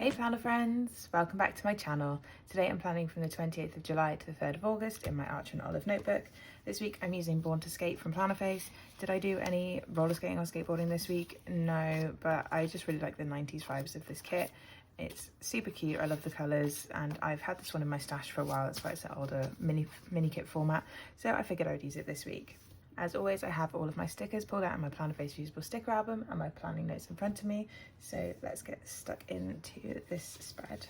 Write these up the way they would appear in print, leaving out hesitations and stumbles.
Hey planner friends, welcome back to my channel. Today I'm planning from the 28th of July to the 3rd of August in my Archer and Olive notebook. This week I'm using Born to Skate from Plannerface. Did I do any roller skating or skateboarding this week? No, but I just really like the 90s vibes of this kit. It's super cute, I love the colours, and I've had this one in my stash for a while. It's quite an older mini kit format, so I figured I would use it this week. As always, I have all of my stickers pulled out in my Plannerface Usable Sticker Album and my planning notes in front of me. So let's get stuck into this spread.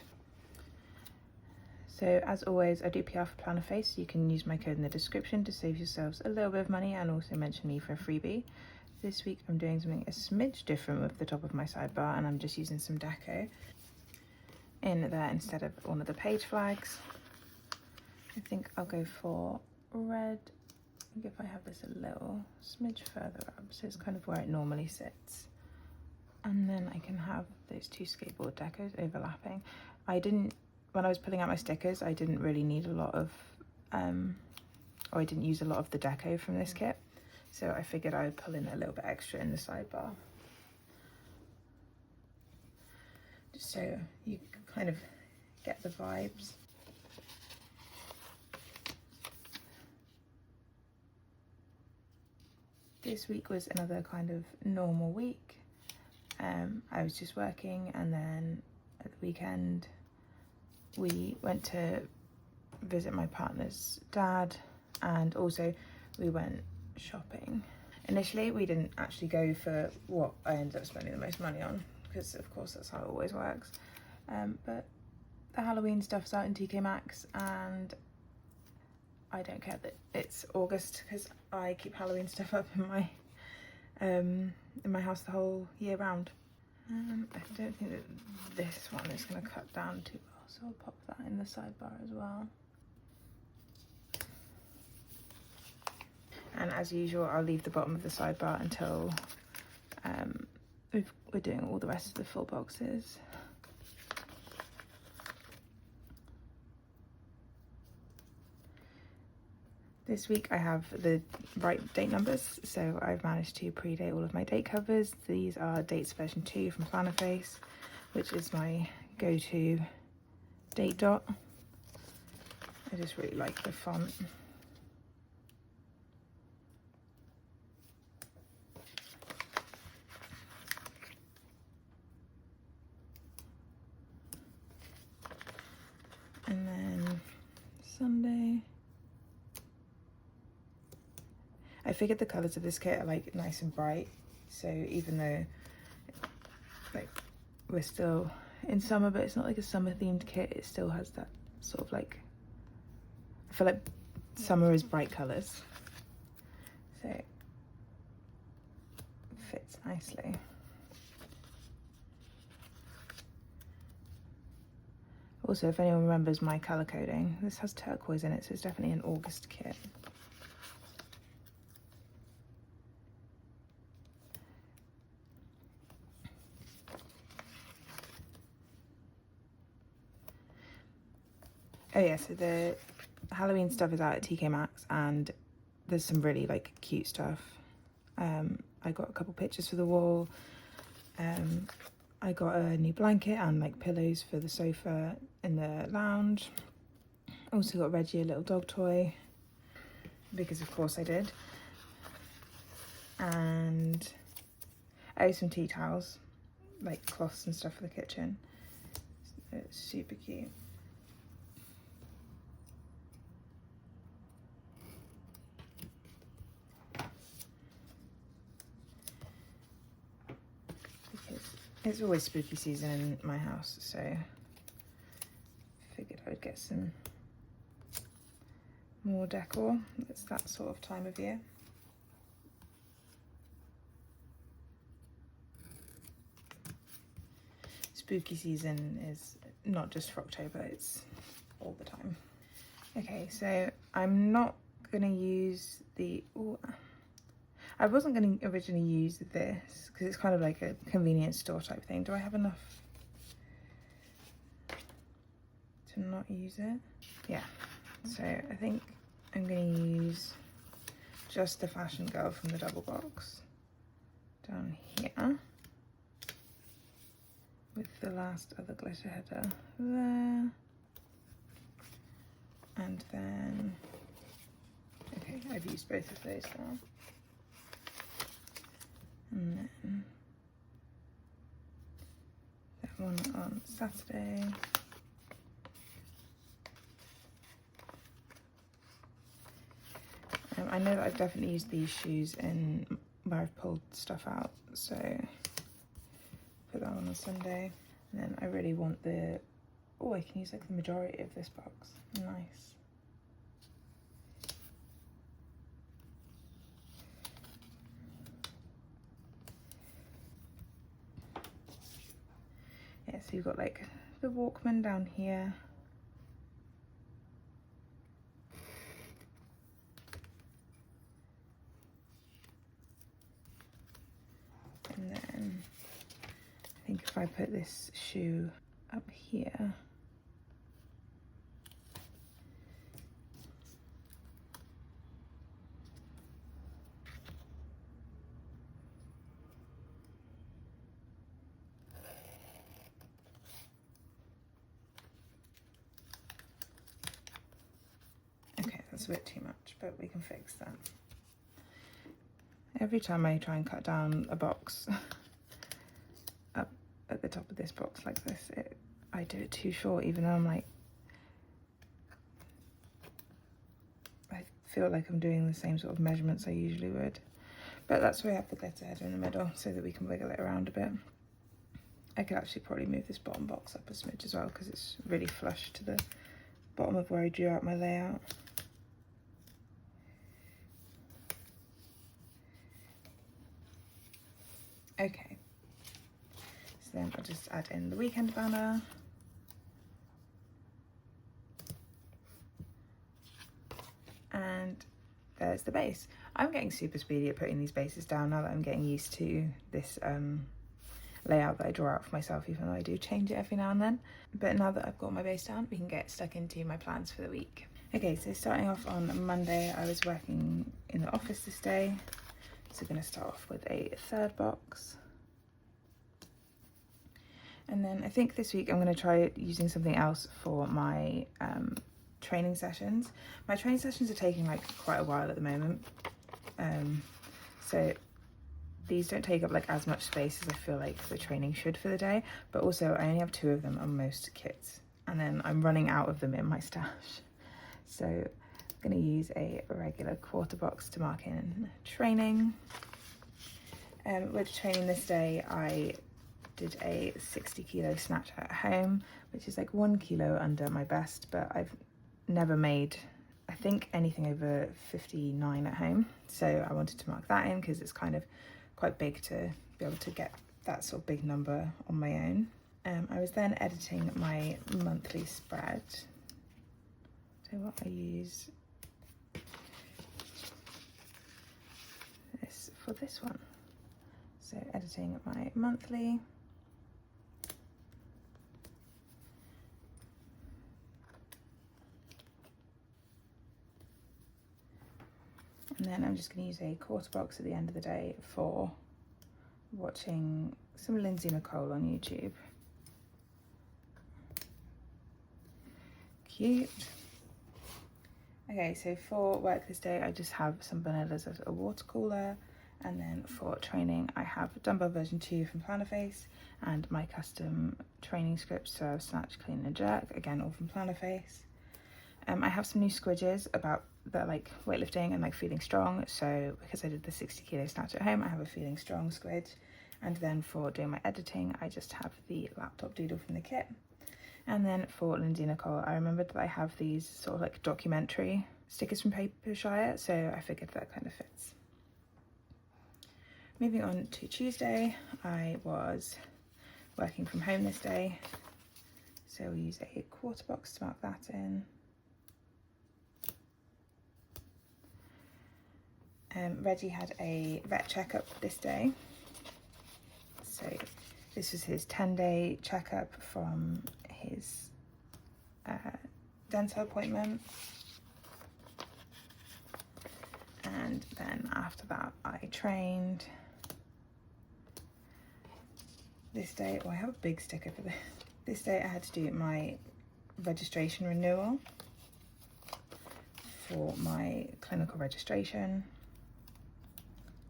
So as always, I do PR for Plannerface, so you can use my code in the description to save yourselves a little bit of money and also mention me for a freebie. This week I'm doing something a smidge different with the top of my sidebar, and I'm just using some deco in there instead of one of the page flags. I think I'll go for red. If I have this a little smidge further up, so it's kind of where it normally sits, and then I can have those two skateboard decos overlapping. When I was pulling out my stickers, I didn't really need a lot of or I didn't use a lot of the deco from this kit, so I figured I would pull in a little bit extra in the sidebar, just so you kind of get the vibes. This week was another kind of normal week. I was just working, and then at the weekend we went to visit my partner's dad, and also we went shopping. Initially we didn't actually go for what I ended up spending the most money on, because of course that's how it always works, but the Halloween stuff's out in TK Maxx, and I don't care that it's August because I keep Halloween stuff up in my house the whole year round. I don't think that this one is going to cut down too well, so I'll pop that in the sidebar as well. And as usual, I'll leave the bottom of the sidebar until we're doing all the rest of the full boxes. This week I have the right date numbers, so I've managed to pre-date all of my date covers. These are dates version 2 from Plannerface, which is my go-to date dot. I just really like the font. And then Sunday. I figured the colours of this kit are like nice and bright, so even though like we're still in summer, but it's not like a summer themed kit, it still has that sort of like, I feel like summer is bright colours, so it fits nicely. Also, if anyone remembers my colour coding, this has turquoise in it, so it's definitely an August kit. Oh yeah, so the Halloween stuff is out at TK Maxx, and there's some really like cute stuff. I got a couple pictures for the wall. I got a new blanket and like pillows for the sofa in the lounge. Also got Reggie a little dog toy, because of course I did. And some tea towels, like cloths and stuff for the kitchen. It's super cute. It's always spooky season in my house, so I figured I would get some more decor. It's that sort of time of year. Spooky season is not just for October, it's all the time. Okay, so I'm not gonna use the, I wasn't going to originally use this because it's kind of like a convenience store type thing. Do I have enough to not use it? Yeah, so I think I'm going to use just the Fashion Girl from the double box down here with the last other glitter header there. And then, okay, I've used both of those now. And then that one on Saturday. I know that I've definitely used these shoes in where I've pulled stuff out, so put that on Sunday. And then I really want the, oh, I can use like the majority of this box. Nice. Yeah, so you've got like the Walkman down here. And then I think if I put this shoe up here, okay, that's a bit too much, but we can fix that. Every time I try and cut down a box up at the top of this box like this, I do it too short, even though I'm like, I feel like I'm doing the same sort of measurements I usually would. But that's why I have the glitter header in the middle, so that we can wiggle it around a bit. I could actually probably move this bottom box up a smidge as well, because it's really flush to the bottom of where I drew out my layout. Okay, so then I'll just add in the weekend banner. And there's the base. I'm getting super speedy at putting these bases down now that I'm getting used to this layout that I draw out for myself, even though I do change it every now and then. But now that I've got my base down, we can get stuck into my plans for the week. Okay, so starting off on Monday, I was working in the office this day. So we're going to start off with a third box. And then I think this week I'm going to try using something else for my training sessions. My training sessions are taking like quite a while at the moment. So these don't take up like as much space as I feel like the training should for the day, but also I only have 2 of them on most kits, and then I'm running out of them in my stash. So I'm going to use a regular quarter box to mark in training. With training this day, I did a 60 kilo snatch at home, which is like 1 kilo under my best, but I've never made, I think, anything over 59 at home. So I wanted to mark that in because it's kind of quite big to be able to get that sort of big number on my own. I was then editing my monthly spread. So what I use this for this one. So editing my monthly. And then I'm just going to use a quarter box at the end of the day for watching some Lindsay Nicole on YouTube. Cute. Okay, so for work this day, I just have some vanillas as a water cooler. And then for training, I have Dumbbell version 2 from Plannerface and my custom training scripts, so snatch, clean and jerk, again, all from Plannerface. I have some new squidges about the like weightlifting and like feeling strong. So because I did the 60 kilo snatch at home, I have a feeling strong squidge. And then for doing my editing, I just have the laptop doodle from the kit. And then for Lindsay Nicole, I remembered that I have these sort of like documentary stickers from Papershire, so I figured that kind of fits. Moving on to Tuesday, I was working from home this day, so we'll use a quarter box to mark that in. Reggie had a vet checkup this day, so this was his 10-day checkup from his dental appointment. And then after that I trained. this day, oh, I have a big sticker for this. This day I had to do my registration renewal for my clinical registration.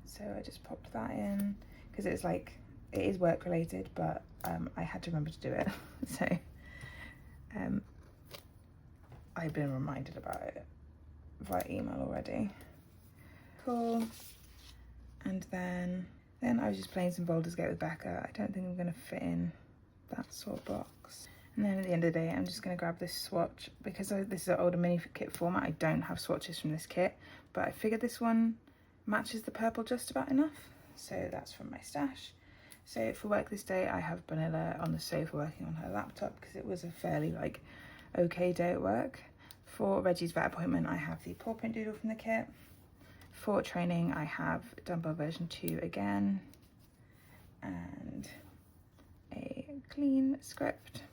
So I just popped that in because it's like, it is work related, but I had to remember to do it. So I've been reminded about it via email already. Cool. And then I was just playing some Baldur's Gate with Becca. I don't think I'm gonna fit in that sort of box. And then at the end of the day, I'm just gonna grab this swatch because this is an older mini kit format. I don't have swatches from this kit, but I figured this one matches the purple just about enough. So that's from my stash. So for work this day, I have Banilla on the sofa working on her laptop because it was a fairly like okay day at work. For Reggie's vet appointment, I have the paw print doodle from the kit. For training, I have Dumbbell version 2 again and a clean script.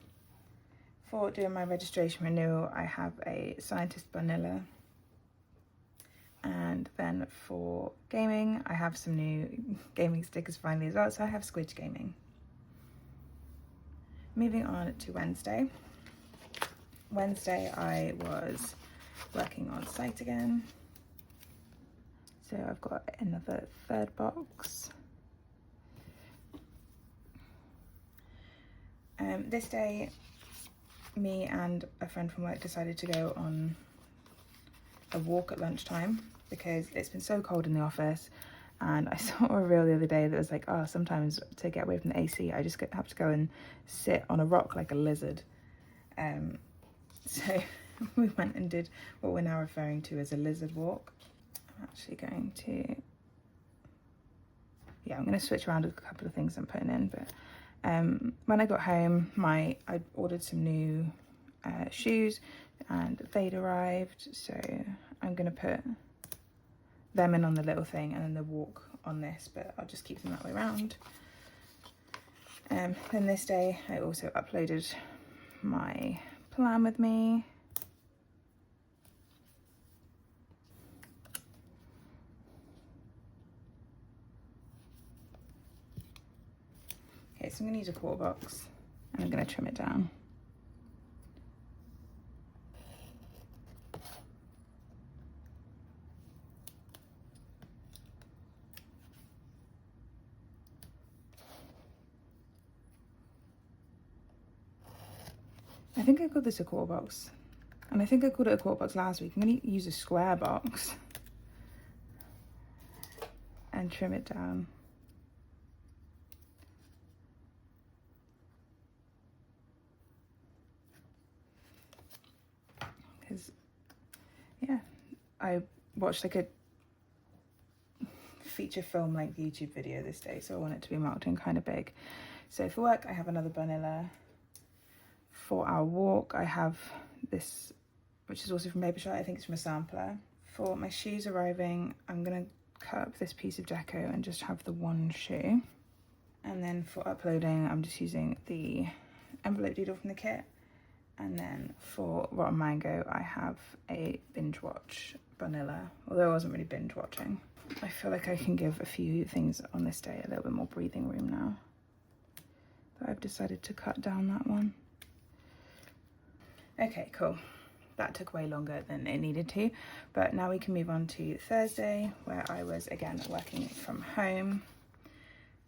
For doing my registration renewal, I have a Scientist Banilla. And then for gaming, I have some new gaming stickers finally as well, so I have Squidge Gaming. Moving on to Wednesday. Wednesday I was working on site again. So I've got another third box. This day, me and a friend from work decided to go on a walk at lunchtime because it's been so cold in the office, and I saw a reel the other day that was like, oh, sometimes to get away from the AC I just have to go and sit on a rock like a lizard. So we went and did what we're now referring to as a lizard walk. I'm actually going to, yeah, I'm going to switch around with a couple of things I'm putting in, but when I got home, I ordered some new shoes and they'd arrived, so I'm going to put them in on the little thing and then the walk on this, but I'll just keep them that way around. Then this day I also uploaded my plan with me. Okay, so I'm going to use a quarter box and I'm going to trim it down. I think I called this a quarter box, and I think I called it a quarter box last week. I'm going to use a square box and trim it down. Because, yeah, I watched like a feature film length YouTube video this day, so I want it to be marked in kind of big. So for work, I have another Banilla. For our walk, I have this, which is also from Paper Shot. I think it's from a sampler. For my shoes arriving, I'm going to cut up this piece of deco and just have the one shoe. And then for uploading, I'm just using the envelope doodle from the kit. And then for Rotten Mango, I have a binge watch Banilla, although I wasn't really binge watching. I feel like I can give a few things on this day a little bit more breathing room now. But I've decided to cut down that one. Okay, cool. That took way longer than it needed to, but now we can move on to Thursday, where I was again working from home.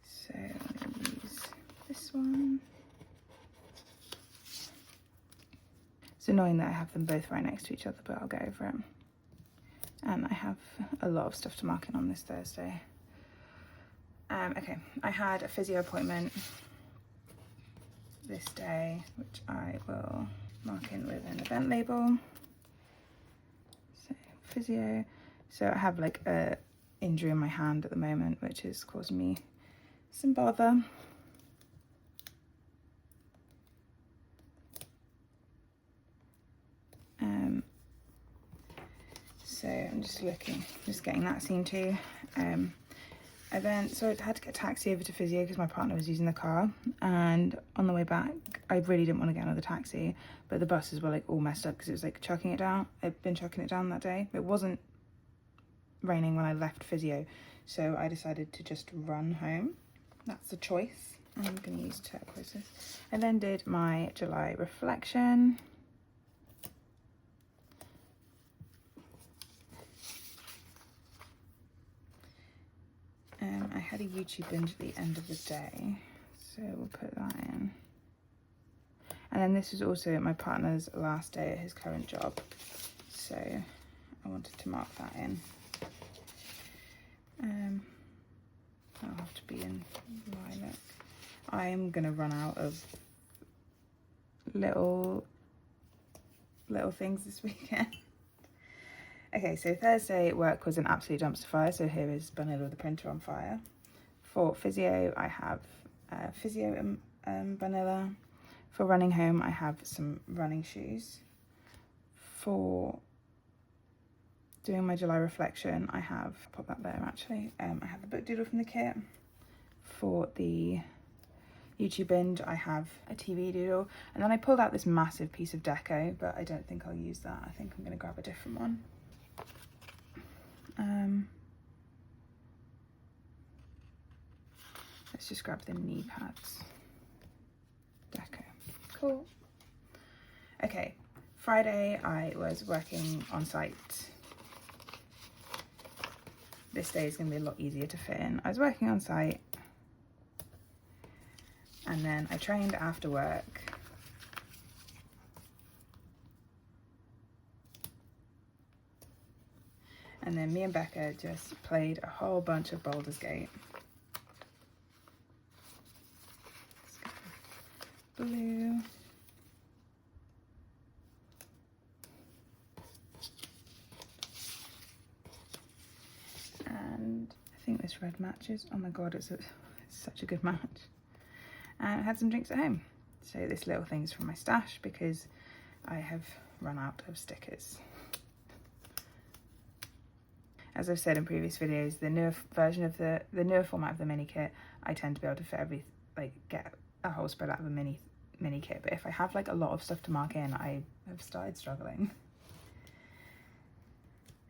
So I'm going to use this one. It's annoying that I have them both right next to each other, but I'll go over it. And I have a lot of stuff to mark in on this Thursday. Okay, I had a physio appointment this day, which I will mark in with an event label. So physio. So I have like a injury in my hand at the moment, which is causing me some bother. So I'm just getting that seen too. So I had to get a taxi over to physio because my partner was using the car, and on the way back I really didn't want to get another taxi, but the buses were like all messed up because it was like chucking it down. I'd been chucking it down that day. It wasn't raining when I left physio, so I decided to just run home. That's the choice. I'm going to use turquoises. I then did my July reflection. I had a YouTube binge at the end of the day, so we'll put that in. And then this was also my partner's last day at his current job, so I wanted to mark that in. That'll have to be in lilac. I'm gonna run out of little things this weekend. Okay, so Thursday work was an absolute dumpster fire, so here is Bunilla with the printer on fire. For physio, I have physio Bunilla. For running home, I have some running shoes. For doing my July reflection, I have, pop that there actually, I have the book doodle from the kit. For the YouTube binge, I have a TV doodle, and then I pulled out this massive piece of deco, but I don't think I'll use that. I think I'm going to grab a different one. Let's just grab the knee pads. Deco. Cool. Okay, Friday I was working on site. This day is going to be a lot easier to fit in. I was working on site, and then I trained after work. And then me and Becca just played a whole bunch of Baldur's Gate. Blue. And I think this red matches. Oh my god, it's such a good match. And I had some drinks at home. So this little thing's from my stash because I have run out of stickers. As I've said in previous videos, the newer version of the newer format of the mini kit, I tend to be able to fit get a whole spread out of a mini kit. But if I have like a lot of stuff to mark in, I have started struggling.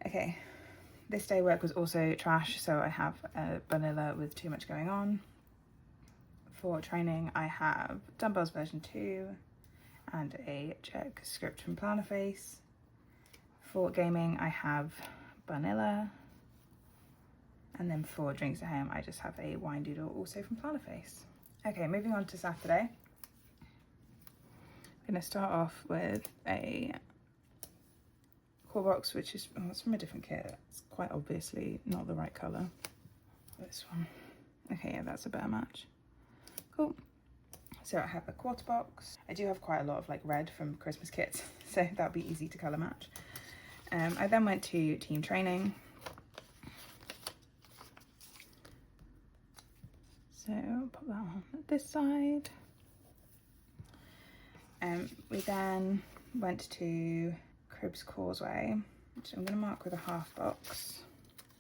Okay, this day work was also trash, so I have a Bunilla with too much going on. For training, I have Dumbbells version 2 and a check script from Plannerface. For gaming, I have Bunilla, and then for drinks at home I just have a wine doodle also from Plannerface. Okay, moving on to Saturday. I'm going to start off with a core box, which is it's from a different kit. It's quite obviously not the right colour. This one. Okay, yeah, that's a better match. Cool. So I have a quarter box. I do have quite a lot of like red from Christmas kits, so that'll be easy to colour match. I then went to team training. So I'll pop that on this side. We then went to Cribs Causeway, which I'm going to mark with a half box,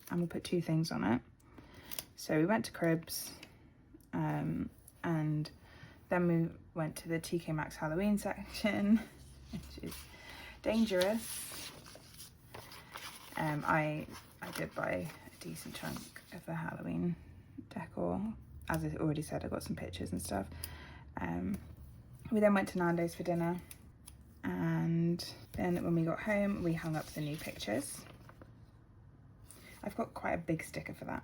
and we'll put two things on it. So we went to Cribs, and then we went to the TK Maxx Halloween section, which is dangerous. I did buy a decent chunk of the Halloween decor. As I already said, I got some pictures and stuff. We then went to Nando's for dinner, and then when we got home we hung up the new pictures. I've got quite a big sticker for that.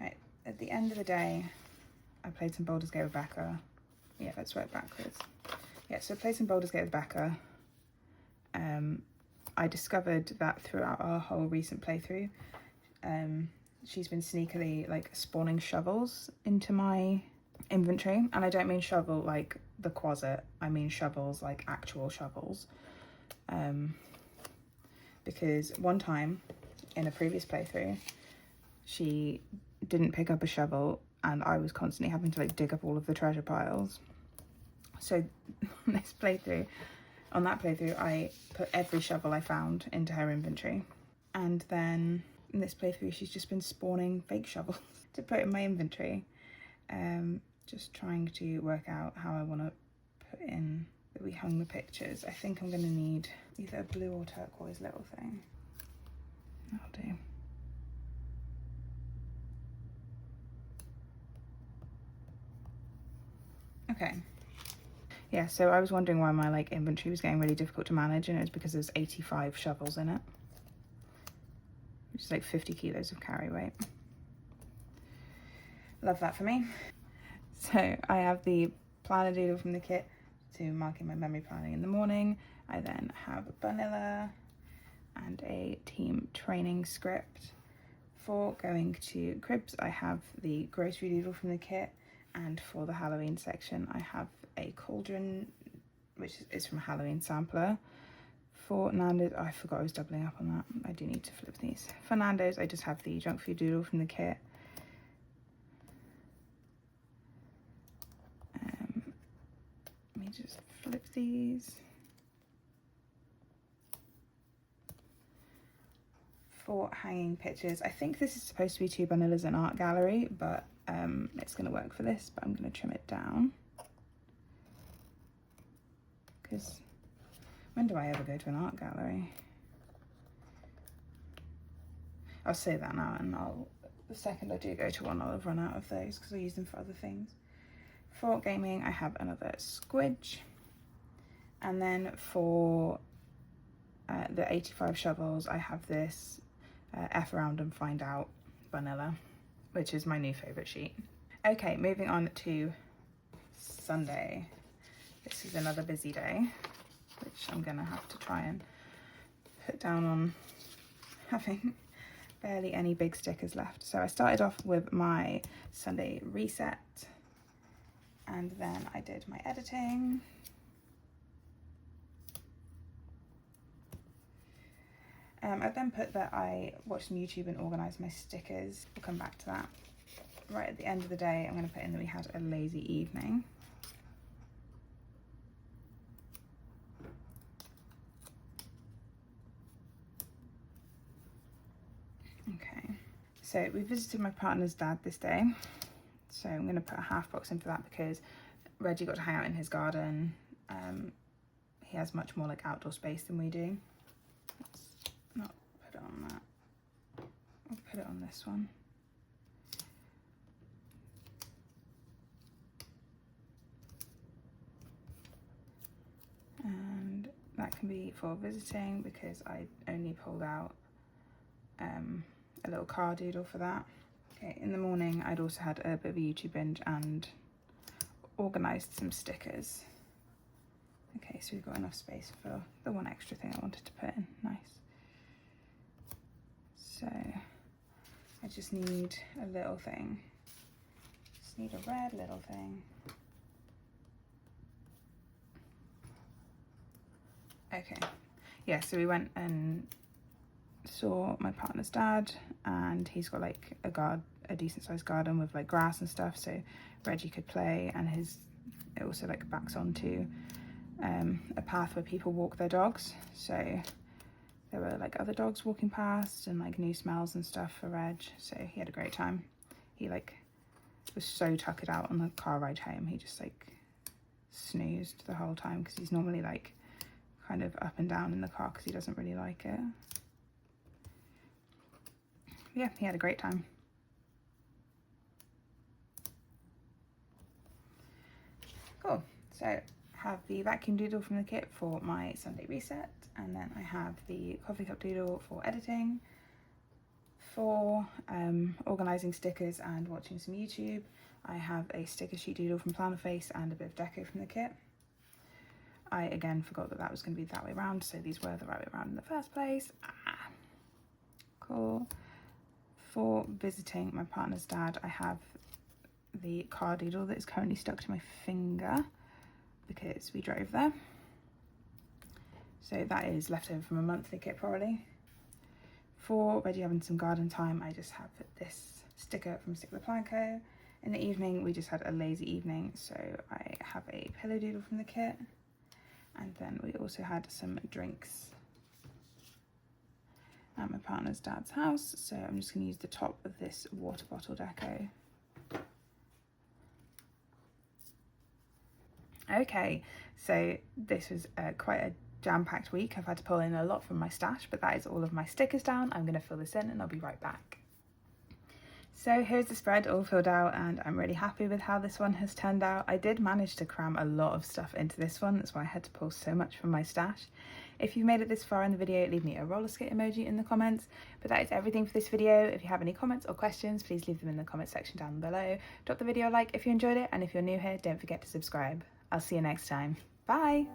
Right, at the end of the day I played some Baldur's Gate with Becca. Yeah, let's work backwards. Yeah, so I played some Baldur's Gate with Becca. I discovered that throughout our whole recent playthrough, she's been sneakily like spawning shovels into my inventory, and I don't mean shovel like the Quasit, I mean shovels like actual shovels. Because one time in a previous playthrough, she didn't pick up a shovel and I was constantly having to like dig up all of the treasure piles. So this playthrough, on that playthrough, I put every shovel I found into her inventory. And then in this playthrough, she's just been spawning fake shovels to put in my inventory. Just trying to work out how I want to put in that we hung the pictures. I think I'm going to need either a blue or turquoise little thing. That'll do. Okay. Yeah, so I was wondering why my like inventory was getting really difficult to manage, and it was because there's 85 shovels in it, which is like 50 kilos of carry weight. Love that for me. So I have the planner doodle from the kit to mark in my memory planning in the morning. I then have Vanilla and a team training script. For going to cribs, I have the grocery doodle from the kit, and for the Halloween section, I have a cauldron, which is from a Halloween sampler. For Nando's, I forgot I was doubling up on that. I do need to flip these. For Nando's, I just have the junk food doodle from the kit. Let me just flip these. For hanging pictures, I think this is supposed to be 2 Vanillas in art gallery, but it's going to work for this, but I'm going to trim it down. Because when do I ever go to an art gallery? I'll say that now, and the second I do go to one, I'll have run out of those because I use them for other things. For gaming, I have another squidge. And then for the 85 shovels, I have this F around and find out Vanilla, which is my new favourite sheet. Okay, moving on to Sunday. This is another busy day, which I'm gonna have to try and put down on having barely any big stickers left. So I started off with my Sunday reset, and then I did my editing. I then put that I watched some YouTube and organised my stickers. We'll come back to that. Right at the end of the day, I'm going to put in that we had a lazy evening. Okay, so we visited my partner's dad this day. So I'm going to put a half box in for that because Reggie got to hang out in his garden. He has much more like outdoor space than we do. Let's not put it on that. I'll put it on this one. And that can be for visiting because I only pulled out a little car doodle for that. Okay, in the morning I'd also had a bit of a YouTube binge and organised some stickers. Okay, so we've got enough space for the one extra thing I wanted to put in. Nice. So I just need a little thing. Just need a red little thing. Okay, yeah, so we went and saw my partner's dad, and he's got like a decent sized garden with like grass and stuff, so Reggie could play, and it also like backs onto a path where people walk their dogs, so there were like other dogs walking past and like new smells and stuff for Reg, so he had a great time. He like was so tuckered out on the car ride home, he just like snoozed the whole time because he's normally like kind of up and down in the car because he doesn't really like it. Yeah, he had a great time. Cool, so have the vacuum doodle from the kit for my Sunday reset, and then I have the coffee cup doodle for editing. For organising stickers and watching some YouTube, I have a sticker sheet doodle from Plannerface and a bit of deco from the kit. I again forgot that was going to be that way around, so these were the right way around in the first place. Cool. For visiting my partner's dad, I have the car doodle that is currently stuck to my finger because we drove there. So that is left over from a monthly kit probably. For Reggie having some garden time, I just have this sticker from Stick the Plan Co. In the evening, we just had a lazy evening, so I have a pillow doodle from the kit. And then we also had some drinks at my partner's dad's house, so I'm just going to use the top of this water bottle deco. Okay, so this was quite a jam-packed week. I've had to pull in a lot from my stash, but that is all of my stickers down. I'm going to fill this in and I'll be right back. So here's the spread all filled out, and I'm really happy with how this one has turned out. I did manage to cram a lot of stuff into this one, that's why I had to pull so much from my stash. If you've made it this far in the video, leave me a roller skate emoji in the comments. But that is everything for this video. If you have any comments or questions, please leave them in the comment section down below. Drop the video a like if you enjoyed it, and if you're new here, don't forget to subscribe. I'll see you next time. Bye!